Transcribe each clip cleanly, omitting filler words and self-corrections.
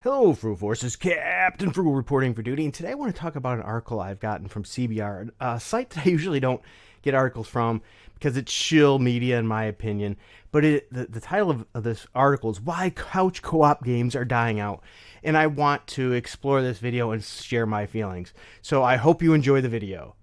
Hello, Frugal Forces, Captain Frugal reporting for duty, and today I want to talk about an article I've gotten from CBR, a site that I usually don't get articles from because it's shill media, in my opinion. But the title of this article is Why Couch Co-op Games Are Dying Out, and I want to explore this video and share my feelings. So I hope you enjoy the video.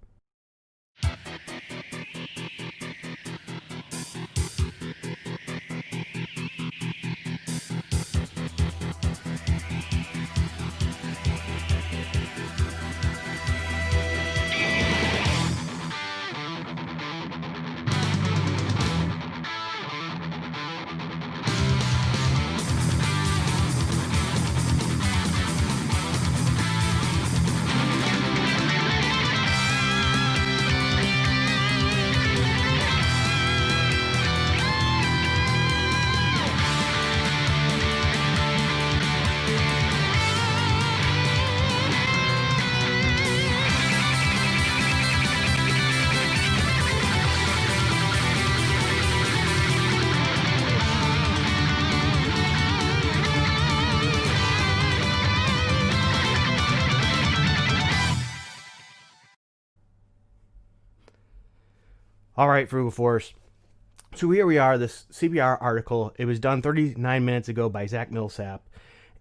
All right, Frugal Force. So here we are, this CBR article. It was done 39 minutes ago by Zack Millsap.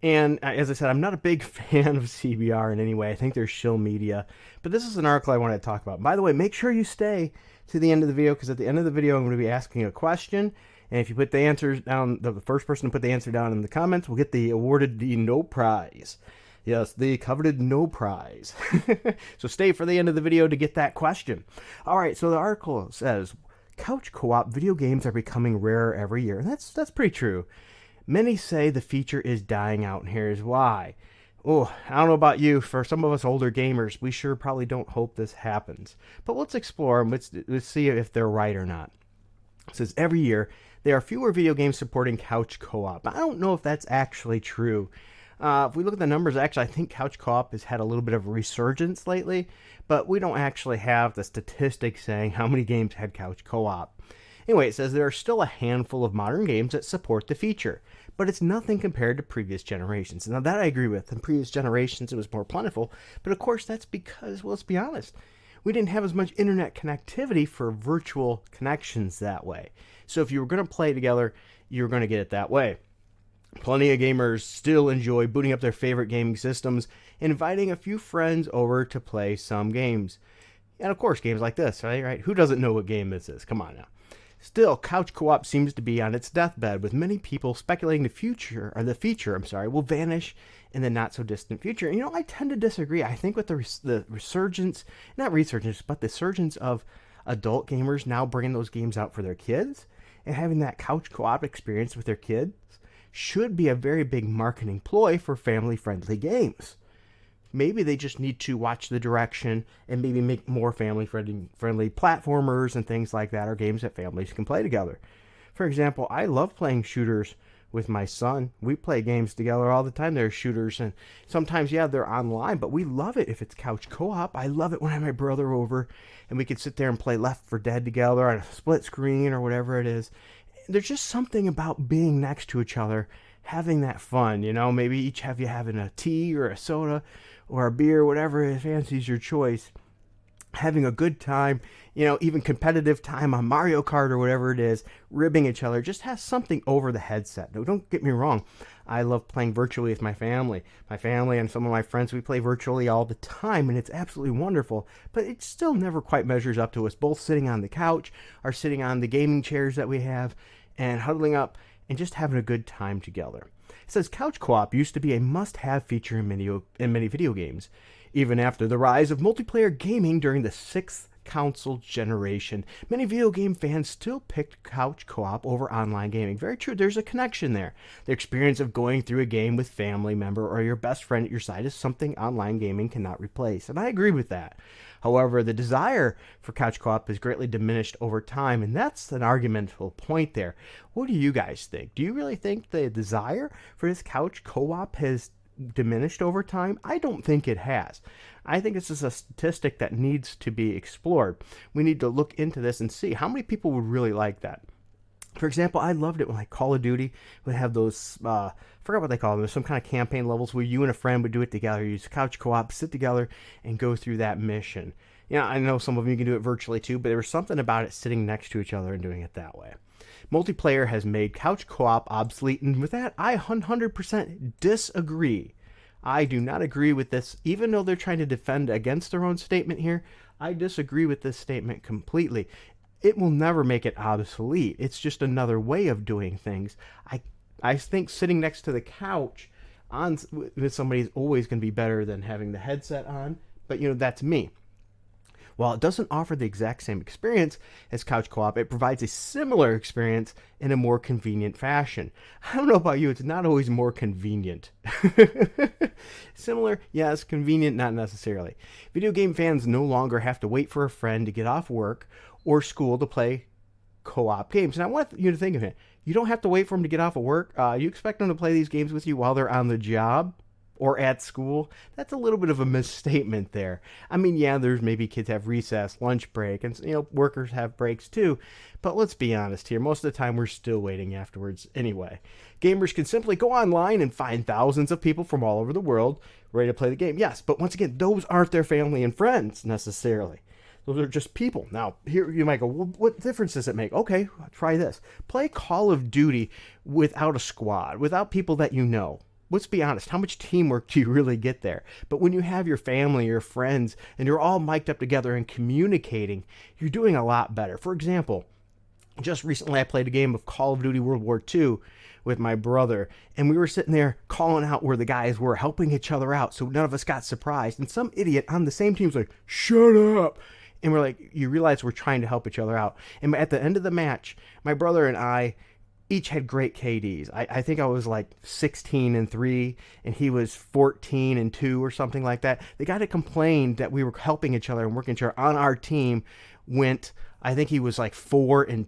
And as I said, I'm not a big fan of CBR in any way. I think they're shill media. But this is an article I wanted to talk about. By the way, make sure you stay to the end of the video, because at the end of the video, I'm going to be asking a question. And if you put the answers down, the first person to put the answer down in the comments will get the awarded the no prize. Yes, the coveted no prize. So stay for the end of the video to get that question. All right, so the article says, couch co-op video games are becoming rarer every year. And that's pretty true. Many say the feature is dying out, and here's why. Oh, I don't know about you. For some of us older gamers, we sure probably don't hope this happens. But let's explore and let's see if they're right or not. It says every year there are fewer video games supporting couch co-op. I don't know if that's actually true. If we look at the numbers, actually, I think couch co-op has had a little bit of a resurgence lately, but we don't actually have the statistics saying how many games had couch co-op. Anyway, it says there are still a handful of modern games that support the feature, but it's nothing compared to previous generations. Now, that I agree with. In previous generations, it was more plentiful, but of course, that's because, well, let's be honest, we didn't have as much internet connectivity for virtual connections that way. So if you were going to play together, you were going to get it that way. Plenty of gamers still enjoy booting up their favorite gaming systems and inviting a few friends over to play some games. And of course, games like this, right? Who doesn't know what game this is? Come on now. Still, couch co-op seems to be on its deathbed, with many people speculating the feature will vanish in the not so distant future. And, I tend to disagree. I think with the resurgence, not resurgence, but the surgence of adult gamers now bringing those games out for their kids and having that couch co-op experience with their kids should be a very big marketing ploy for family-friendly games. Maybe they just need to watch the direction and maybe make more family-friendly platformers and things like that, or games that families can play together. For example, I love playing shooters with my son. We play games together all the time. They're shooters, and sometimes, yeah, they're online, but we love it if it's couch co-op. I love it when I have my brother over and we can sit there and play Left 4 Dead together on a split screen or whatever it is. There's just something about being next to each other, having that fun, maybe each have you having a tea or a soda or a beer, whatever it fancies your choice, having a good time, even competitive time on Mario Kart or whatever it is, ribbing each other, just has something over the headset. No, don't get me wrong. I love playing virtually with my family. My family and some of my friends, we play virtually all the time, and it's absolutely wonderful, but it still never quite measures up to us both sitting on the couch or sitting on the gaming chairs that we have and huddling up and just having a good time together. It says couch co-op used to be a must-have feature in many video games, even after the rise of multiplayer gaming during the sixth console generation. Many video game fans still picked couch co-op over online gaming. Very true, there's a connection there. The experience of going through a game with family member or your best friend at your side is something online gaming cannot replace, and I agree with that. However, the desire for couch co-op has greatly diminished over time, and that's an argumentable point there. What do you guys think? Do you really think the desire for this couch co-op has diminished over time? I don't think it has. I think this is a statistic that needs to be explored. We need to look into this and see how many people would really like that. For example, I loved it when like Call of Duty would have those, forgot what they call them. There's some kind of campaign levels where you and a friend would do it together. You use couch co-op, sit together, and go through that mission. I know some of you can do it virtually too, but there was something about it sitting next to each other and doing it that way. Multiplayer has made couch co-op obsolete, and with that, I 100% disagree. I do not agree with this, even though they're trying to defend against their own statement here. I disagree with this statement completely. It will never make it obsolete. It's just another way of doing things. I think sitting next to the couch on with somebody is always going to be better than having the headset on, but that's me. While it doesn't offer the exact same experience as couch co-op, it provides a similar experience in a more convenient fashion. I don't know about you, it's not always more convenient. Similar, yes, convenient, not necessarily. Video game fans no longer have to wait for a friend to get off work or school to play co-op games. And I want you to think of it. You don't have to wait for them to get off of work. You expect them to play these games with you while they're on the job or at school. That's a little bit of a misstatement there. I mean, yeah, there's maybe kids have recess, lunch break, and workers have breaks too. But let's be honest here. Most of the time, we're still waiting afterwards anyway. Gamers can simply go online and find thousands of people from all over the world ready to play the game. Yes, but once again, those aren't their family and friends necessarily. Those are just people. Now, here you might go, well, what difference does it make? Okay, try this. Play Call of Duty without a squad, without people that you know. Let's be honest, how much teamwork do you really get there? But when you have your family, your friends, and you're all mic'd up together and communicating, you're doing a lot better. For example, just recently I played a game of Call of Duty World War II with my brother, and we were sitting there calling out where the guys were, helping each other out, so none of us got surprised. And some idiot on the same team was like, shut up! And we're like, you realize we're trying to help each other out. And at the end of the match, my brother and I each had great KDs. I think I was like 16-3, and he was 14-2 or something like that. The guy that complained that we were helping each other and working each other on our team went, I think he was like 4-15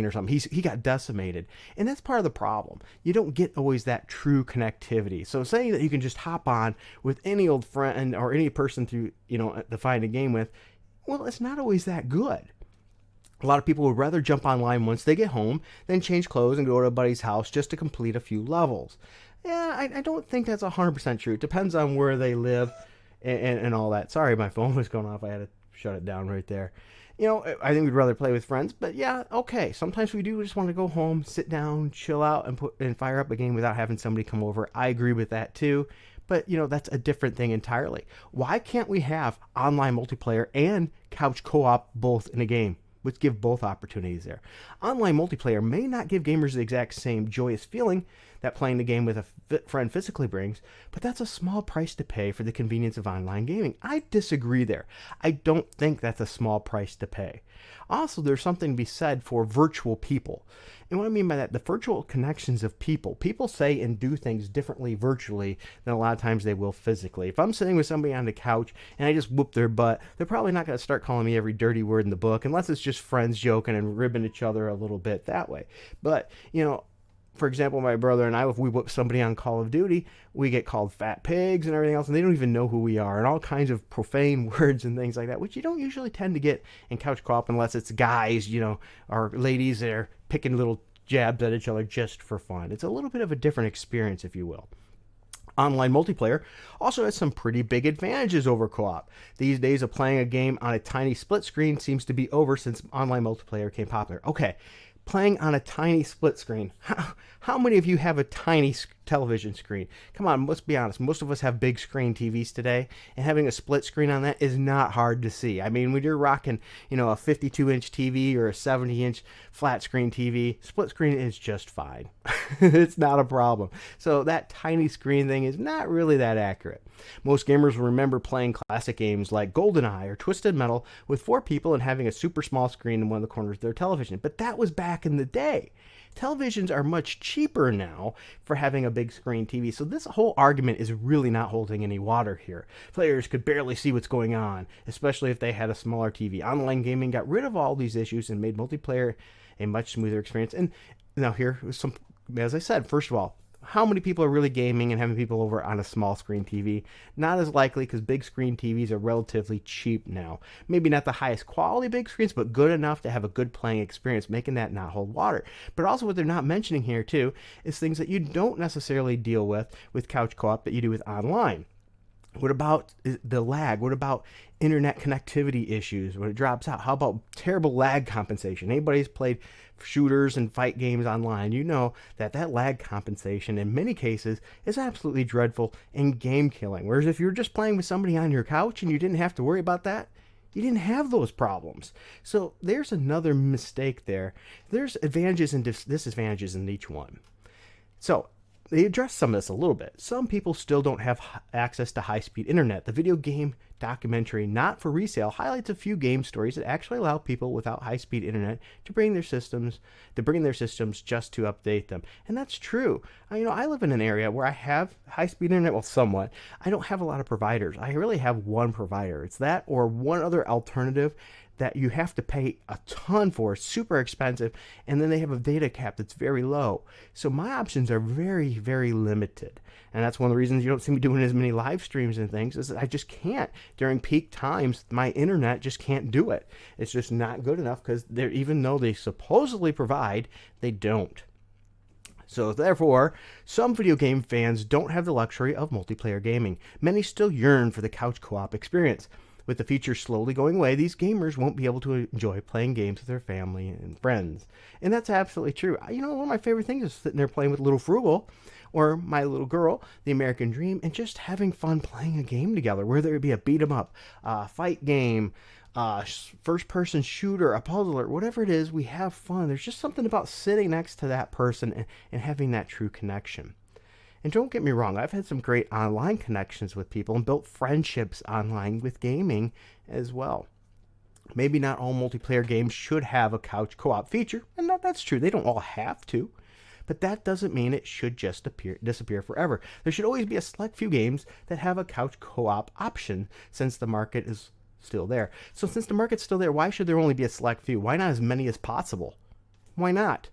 or something. He got decimated. And that's part of the problem. You don't get always that true connectivity. So saying that you can just hop on with any old friend or any person to find a game with, well, it's not always that good. A lot of people would rather jump online once they get home than change clothes and go to a buddy's house just to complete a few levels. Yeah, I don't think that's 100% true. It depends on where they live and all that. Sorry, my phone was going off. I had to shut it down right there. I think we'd rather play with friends, but yeah, okay. Sometimes we do just want to go home, sit down, chill out, and fire up a game without having somebody come over. I agree with that too. But, that's a different thing entirely. Why can't we have online multiplayer and couch co-op both in a game? Let's give both opportunities there. Online multiplayer may not give gamers the exact same joyous feeling that playing the game with a friend physically brings, but that's a small price to pay for the convenience of online gaming. I disagree there. I don't think that's a small price to pay. Also, there's something to be said for virtual people. And what I mean by that, the virtual connections of people. People say and do things differently virtually than a lot of times they will physically. If I'm sitting with somebody on the couch and I just whoop their butt, they're probably not going to start calling me every dirty word in the book unless it's just friends joking and ribbing each other a little bit that way. But, for example, my brother and I, if we whoop somebody on Call of Duty, we get called fat pigs and everything else, and they don't even know who we are, and all kinds of profane words and things like that, which you don't usually tend to get in couch co-op unless it's guys, or ladies that are picking little jabs at each other just for fun. It's a little bit of a different experience, if you will. Online multiplayer also has some pretty big advantages over co-op. These days of playing a game on a tiny split screen seems to be over since online multiplayer became popular. Okay, playing on a tiny split screen. How many of you have a tiny television screen? Come on, let's be honest. Most of us have big screen TVs today, and having a split screen on that is not hard to see. I mean, when you're rocking, a 52-inch TV or a 70-inch flat screen TV, split screen is just fine. It's not a problem. So that tiny screen thing is not really that accurate. Most gamers will remember playing classic games like GoldenEye or Twisted Metal with 4 people and having a super small screen in one of the corners of their television. But that was back in the day. Televisions are much cheaper now for having a big screen TV, so this whole argument is really not holding any water here. Players could barely see what's going on, especially if they had a smaller TV. Online gaming got rid of all these issues and made multiplayer a much smoother experience. And now here was some, as I said, first of all, how many people are really gaming and having people over on a small screen TV? Not as likely, because big screen TVs are relatively cheap now. Maybe not the highest quality big screens, but good enough to have a good playing experience, making that not hold water. But also what they're not mentioning here too is things that you don't necessarily deal with couch co-op that you do with online. What about the lag? What about internet connectivity issues when it drops out? How about terrible lag compensation? Anybody who's played shooters and fight games online, you know that lag compensation in many cases is absolutely dreadful and game killing. Whereas if you were just playing with somebody on your couch and you didn't have to worry about that, you didn't have those problems. So there's another mistake there. There's advantages and disadvantages in each one. So they address some of this a little bit. Some people still don't have access to high-speed internet. The video game documentary Not for Resale highlights a few game stories that actually allow people without high-speed internet to bring their systems just to update them. And that's true. I live in an area where I have high-speed internet, well, somewhat. I don't have a lot of providers. I really have one provider. It's that or one other alternative that you have to pay a ton for, super expensive, and then they have a data cap that's very low. So my options are very, very limited. And that's one of the reasons you don't see me doing as many live streams and things, is that I just can't. During peak times, my internet just can't do it. It's just not good enough, because even though they supposedly provide, they don't. So therefore, some video game fans don't have the luxury of multiplayer gaming. Many still yearn for the couch co-op experience. With the feature slowly going away, these gamers won't be able to enjoy playing games with their family and friends. And that's absolutely true. One of my favorite things is sitting there playing with Little Frugal or my little girl, the American Dream, and just having fun playing a game together, whether it be a beat 'em up, fight game, first-person shooter, a puzzle, or whatever it is, we have fun. There's just something about sitting next to that person and having that true connection. And don't get me wrong, I've had some great online connections with people and built friendships online with gaming as well. Maybe not all multiplayer games should have a couch co-op feature, and that's true. They don't all have to. But that doesn't mean it should just disappear forever. There should always be a select few games that have a couch co-op option, since the market is still there. So since the market's still there, why should there only be a select few? Why not as many as possible? Why not?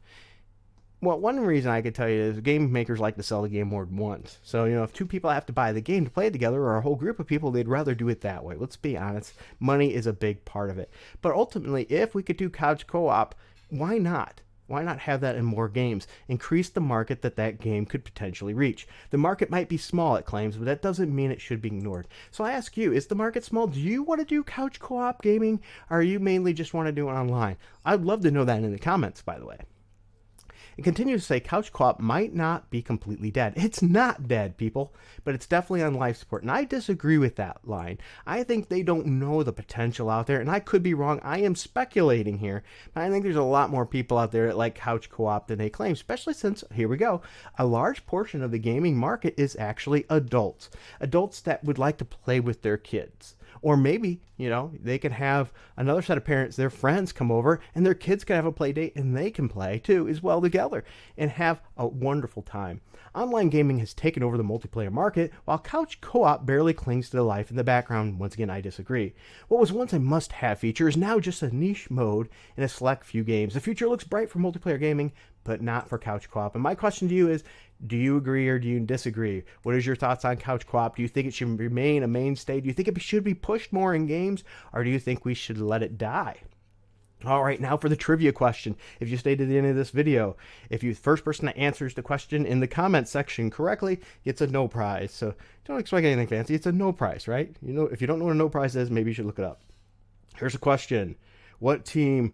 Well, one reason I could tell you is game makers like to sell the game more than once. So, if two people have to buy the game to play it together, or a whole group of people, they'd rather do it that way. Let's be honest. Money is a big part of it. But ultimately, if we could do couch co-op, why not? Why not have that in more games? Increase the market that game could potentially reach. The market might be small, it claims, but that doesn't mean it should be ignored. So I ask you, is the market small? Do you want to do couch co-op gaming, or you mainly just want to do it online? I'd love to know that in the comments, by the way. It continues to say couch co-op might not be completely dead. It's not dead, people, but it's definitely on life support. And I disagree with that line. I think they don't know the potential out there, and I could be wrong. I am speculating here, but I think there's a lot more people out there that like couch co-op than they claim, especially since, here we go, a large portion of the gaming market is actually adults. Adults that would like to play with their kids. Or maybe, they can have another set of parents, their friends come over, and their kids can have a play date, and they can play too as well together and have a wonderful time. Online gaming has taken over the multiplayer market, while couch co-op barely clings to the life in the background. Once again, I disagree. What was once a must-have feature is now just a niche mode in a select few games. The future looks bright for multiplayer gaming, but not for couch co-op. And my question to you is, do you agree or do you disagree? What is your thoughts on couch co-op? Do you think it should remain a mainstay? Do you think it should be pushed more in games, or do you think we should let it die? All right, now for the trivia question. If you stayed to the end of this video, if you're the first person that answers the question in the comment section correctly, it's a no prize. So don't expect anything fancy. It's a no prize, right? If you don't know what a no prize is, maybe you should look it up. Here's a question. What team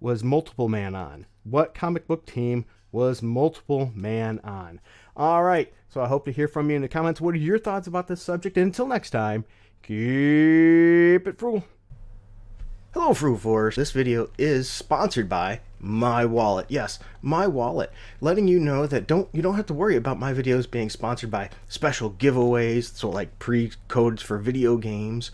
was Multiple Man on? What comic book team was Multiple Man on? All right, so I hope to hear from you in the comments. What are your thoughts about this subject? And until next time, keep it frugal. Hello, Frugal Force. This video is sponsored by My Wallet. Yes, My Wallet, letting you know that you don't have to worry about my videos being sponsored by special giveaways, so like pre-codes for video games,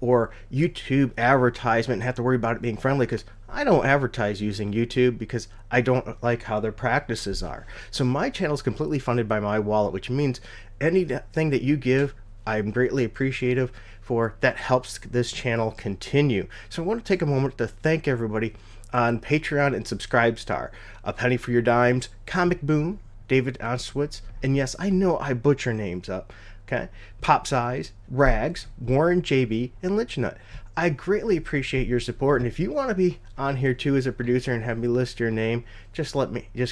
or YouTube advertisement, and have to worry about it being friendly, because I don't advertise using YouTube because I don't like how their practices are. So my channel is completely funded by My Wallet, which means anything that you give, I'm greatly appreciative for. That helps this channel continue. So I want to take a moment to thank everybody on Patreon and Subscribestar. A penny for your dimes, Comic Boom, David Oswitz, and yes, I know I butcher names up. Okay, Pop Size, Rags, Warren JB, and Lichnut. I greatly appreciate your support, and if you want to be on here too as a producer and have me list your name, just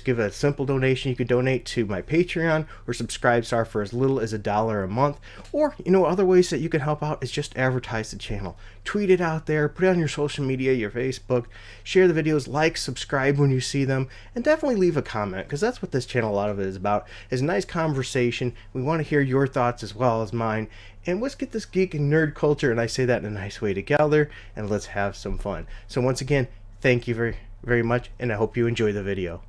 give a simple donation. You could donate to my Patreon or Subscribestar for as little as $1 a month, or other ways that you can help out is just advertise the channel, tweet it out there, put it on your social media, your Facebook, share the videos, like, subscribe when you see them, and definitely leave a comment, because that's what this channel, a lot of it is about, is a nice conversation. We want to hear your thoughts as well as mine, and let's get this geek and nerd culture, and I say that in a nice way, together, and let's have some fun. So once again, thank you very, very much, and I hope you enjoy the video.